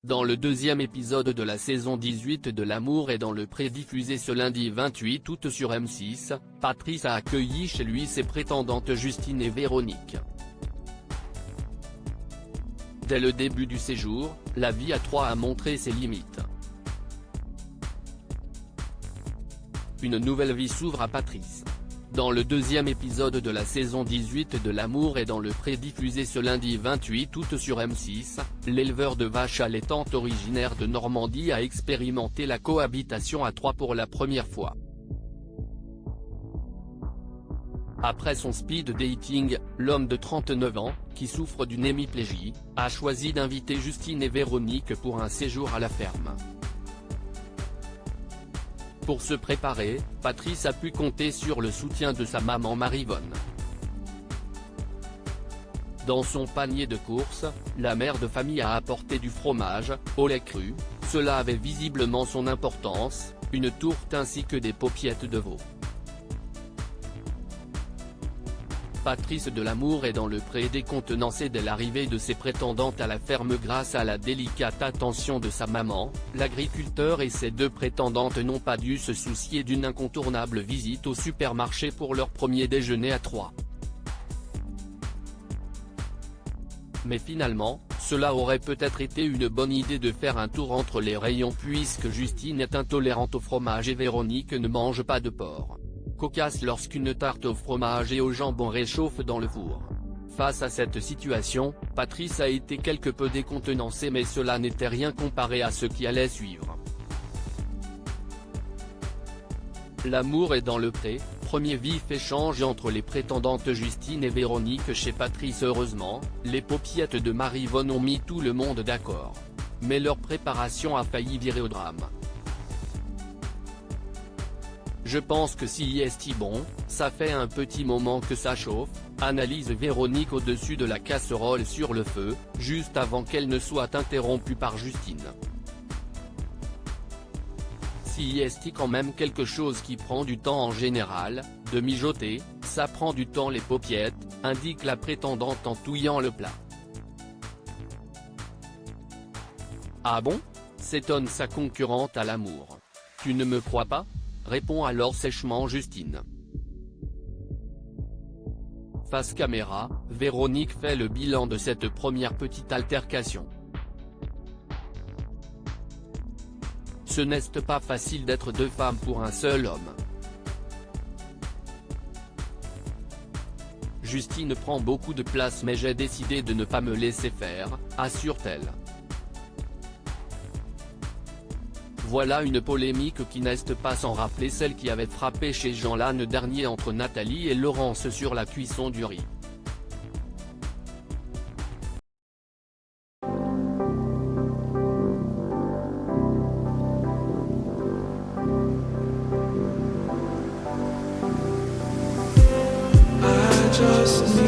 Dans le deuxième épisode de la saison 18 de L'amour est dans le pré diffusé ce lundi 28 août sur M6, Patrice a accueilli chez lui ses prétendantes Justine et Véronique. Dès le début du séjour, la vie à trois a montré ses limites. Une nouvelle vie s'ouvre à Patrice. Dans le deuxième épisode de la saison 18 de L'amour est dans le pré diffusé ce lundi 28 août sur M6, l'éleveur de vaches allaitantes originaire de Normandie a expérimenté la cohabitation à trois pour la première fois. Après son speed dating, l'homme de 39 ans, qui souffre d'une hémiplégie, a choisi d'inviter Justine et Véronique pour un séjour à la ferme. Pour se préparer, Patrice a pu compter sur le soutien de sa maman Maryvonne. Dans son panier de courses, la mère de famille a apporté du fromage, au lait cru, cela avait visiblement son importance, une tourte ainsi que des paupiettes de veau. Patrice de L'Amour est dans le pré décontenancé dès l'arrivée de ses prétendantes à la ferme grâce à la délicate attention de sa maman. L'agriculteur et ses deux prétendantes n'ont pas dû se soucier d'une incontournable visite au supermarché pour leur premier déjeuner à trois. Mais finalement, cela aurait peut-être été une bonne idée de faire un tour entre les rayons puisque Justine est intolérante au fromage et Véronique ne mange pas de porc. Cocasse lorsqu'une tarte au fromage et au jambon réchauffe dans le four. Face à cette situation, Patrice a été quelque peu décontenancé mais cela n'était rien comparé à ce qui allait suivre. L'amour est dans le pré, premier vif échange entre les prétendantes Justine et Véronique chez Patrice. Heureusement, les paupiettes de Maryvonne ont mis tout le monde d'accord. Mais leur préparation a failli virer au drame. Je pense que si est bon, ça fait un petit moment que ça chauffe, analyse Véronique au-dessus de la casserole sur le feu, juste avant qu'elle ne soit interrompue par Justine. Si est quand même quelque chose qui prend du temps en général, de mijoter, ça prend du temps les paupiettes, indique la prétendante en touillant le plat. Ah bon ? S'étonne sa concurrente à L'amour. Tu ne me crois pas ? Répond alors sèchement Justine. Face caméra, Véronique fait le bilan de cette première petite altercation. Ce n'est pas facile d'être deux femmes pour un seul homme. Justine prend beaucoup de place mais j'ai décidé de ne pas me laisser faire, assure-t-elle. Voilà une polémique qui n'est pas sans rappeler celle qui avait frappé chez Jean l'an dernier entre Nathalie et Laurence sur la cuisson du riz. I just